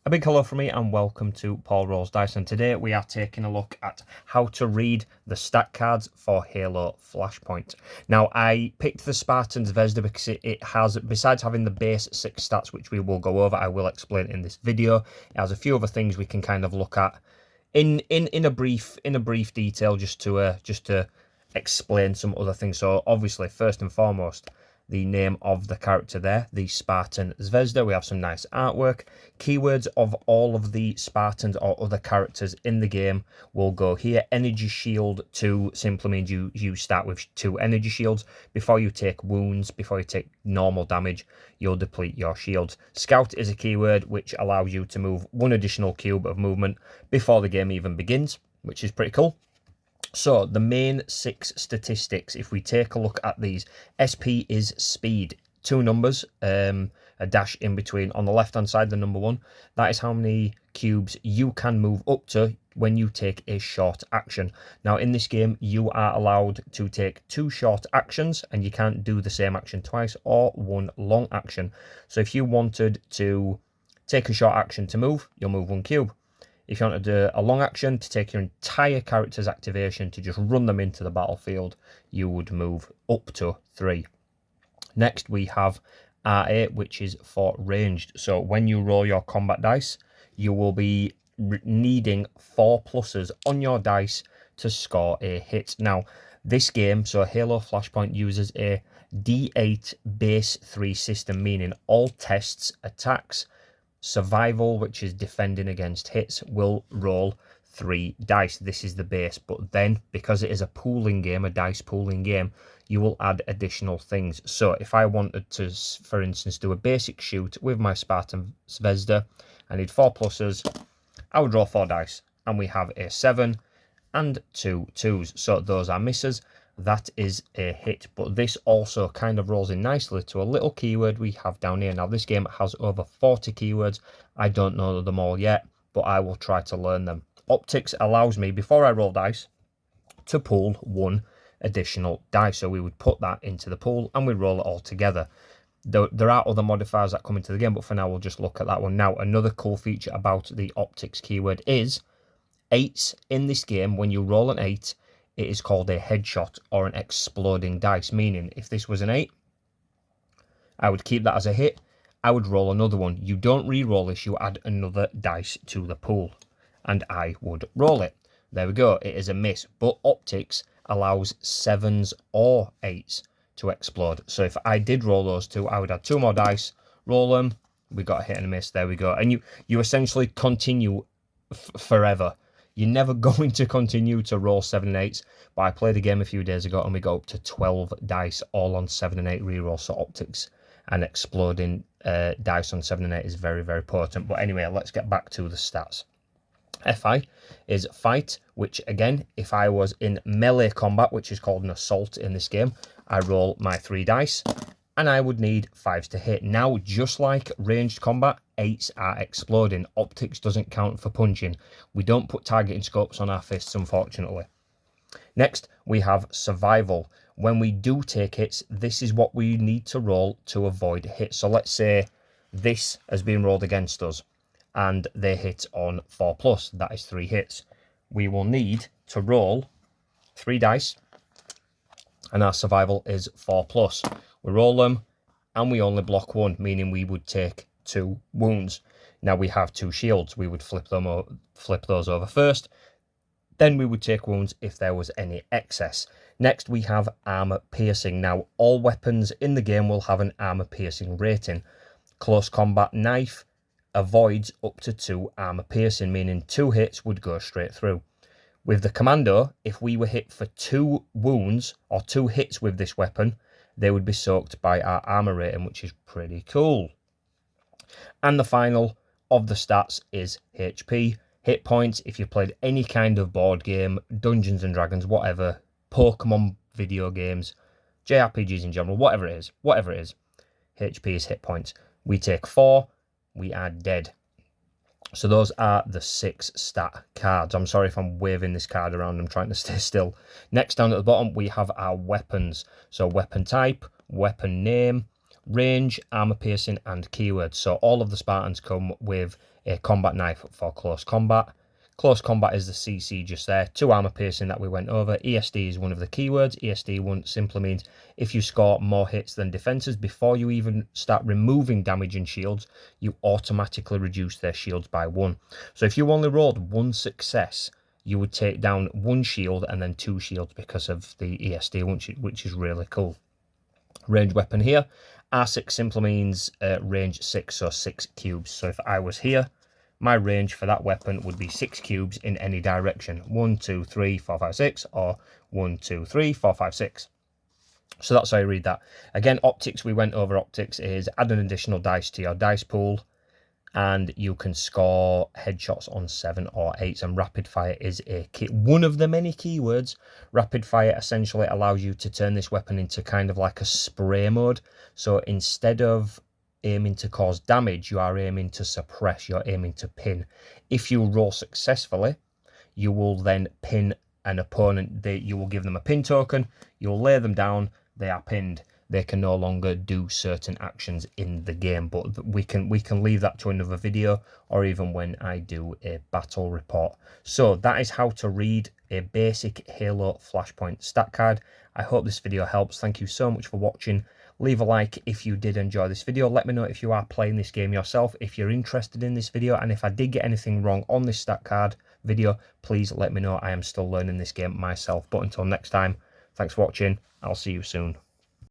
A big hello from me and welcome to Paul Rolls Dice, and today we are taking a look at how to read the stat cards for Halo Flashpoint. Now, I picked the Spartan's Zvezda because it has, besides having the base 6 stats, which we will go over, I will explain in this video, it has a few other things we can kind of look at in a brief detail just to explain some other things. So obviously, first and foremost, the name of the character there, the Spartan Zvezda. We have some nice artwork. Keywords of all of the Spartans or other characters in the game will go here. Energy shield 2 simply means you start with 2 energy shields. Before you take wounds, before you take normal damage, you'll deplete your shields. Scout is a keyword which allows you to move 1 additional cube of movement before the game even begins, which is pretty cool. So the main 6 statistics, if we take a look at these, SP is speed, 2 numbers, a dash in between. On the left hand side, the number 1, that is how many cubes you can move up to when you take a short action. Now in this game, you are allowed to take 2 short actions, and you can't do the same action twice, or 1 long action. So if you wanted to take a short action to move, you'll move 1 cube. If you want to do a long action to take your entire character's activation to just run them into the battlefield, you would move up to 3. Next, we have R8, which is for ranged. So when you roll your combat dice, you will be needing 4 pluses on your dice to score a hit. Now, this game, so Halo Flashpoint, uses a D8 base 3 system, meaning all tests, attacks, survival, which is defending against hits, will roll 3 dice. This is the base, but then because it is a pooling game, a dice pooling game, you will add additional things. So if I wanted to, for instance, do a basic shoot with my Spartan Zvezda, I need 4 pluses, I would roll 4 dice, and we have a 7 and 2 2s. So those are misses. That is a hit, but this also kind of rolls in nicely to a little keyword we have down here. Now, this game has over 40 keywords. I don't know them all yet, but I will try to learn them. Optics allows me, before I roll dice, to pool 1 additional dice. So we would put that into the pool and we roll it all together. There are other modifiers that come into the game, but for now, we'll just look at that one. Now, another cool feature about the optics keyword is 8s in this game. When you roll an 8, it is called a headshot or an exploding dice, meaning if this was an 8, I would keep that as a hit. I would roll another one. You don't re-roll this, you add another dice to the pool, and I would roll it. There we go, it is a miss, but optics allows 7s or 8s to explode. So if I did roll those 2, I would add 2 more dice, roll them, we got a hit and a miss, there we go. And you essentially continue forever. You're never going to continue to roll 7 and 8s, but I played a game a few days ago and we got up to 12 dice, all on 7 and 8 rerolls. So optics and exploding dice on 7 and 8 is very, very potent. But anyway, let's get back to the stats. FI is fight, which again, if I was in melee combat, which is called an assault in this game, I roll my 3 dice and I would need 5s to hit. Now, just like ranged combat, 8s are exploding. Optics doesn't count for punching. We don't put targeting scopes on our fists, unfortunately. Next, we have survival. When we do take hits, this is what we need to roll to avoid hits. So let's say this has been rolled against us and they hit on 4+, that is 3 hits. We will need to roll 3 dice and our survival is 4+. We roll them and we only block 1, meaning we would take 2 wounds. Now we have 2 shields. We would flip those over first. Then we would take wounds if there was any excess. Next, we have armor piercing. Now, all weapons in the game will have an armor piercing rating. Close combat knife avoids up to 2 armor piercing, meaning 2 hits would go straight through. With the commando, if we were hit for 2 wounds or 2 hits with this weapon, they would be soaked by our armor rating, which is pretty cool. And the final of the stats is HP. Hit points, if you've played any kind of board game, Dungeons and Dragons, whatever, Pokemon video games, JRPGs in general, whatever it is, HP is hit points. We take 4, we are dead. So those are the 6 stat cards. I'm sorry if I'm waving this card around, I'm trying to stay still. Next, down at the bottom, we have our weapons. So weapon type, weapon name, range, armor piercing, and keywords. So all of the Spartans come with a combat knife for close combat. Close combat is the CC just there. 2 armor piercing that we went over. ESD is one of the keywords. ESD one simply means if you score more hits than defenses before you even start removing damage and shields, you automatically reduce their shields by 1. So if you only rolled 1 success, you would take down 1 shield and then 2 shields because of the ESD, which is really cool. Range weapon here. R6 simply means range 6, so 6 cubes. So if I was here, my range for that weapon would be 6 cubes in any direction. 1, 2, 3, 4, 5, 6, or 1, 2, 3, 4, 5, 6. So that's how you read that. Again, optics, we went over optics, is add an additional dice to your dice pool, and you can score headshots on 7 or 8s, and rapid fire is one of the many keywords. Rapid fire essentially allows you to turn this weapon into kind of like a spray mode. So instead of aiming to cause damage, you are aiming to suppress, you're aiming to pin. If you roll successfully, you will then pin an opponent. You will give them a pin token, you'll lay them down, they are pinned. They can no longer do certain actions in the game, but we can leave that to another video, or even when I do a battle report. So that is how to read a basic Halo Flashpoint stat card. I hope this video helps. Thank you so much for watching. Leave a like if you did enjoy this video. Let me know if you are playing this game yourself, if you're interested in this video, and if I did get anything wrong on this stat card video, please let me know. I am still learning this game myself. But until next time, thanks for watching. I'll see you soon.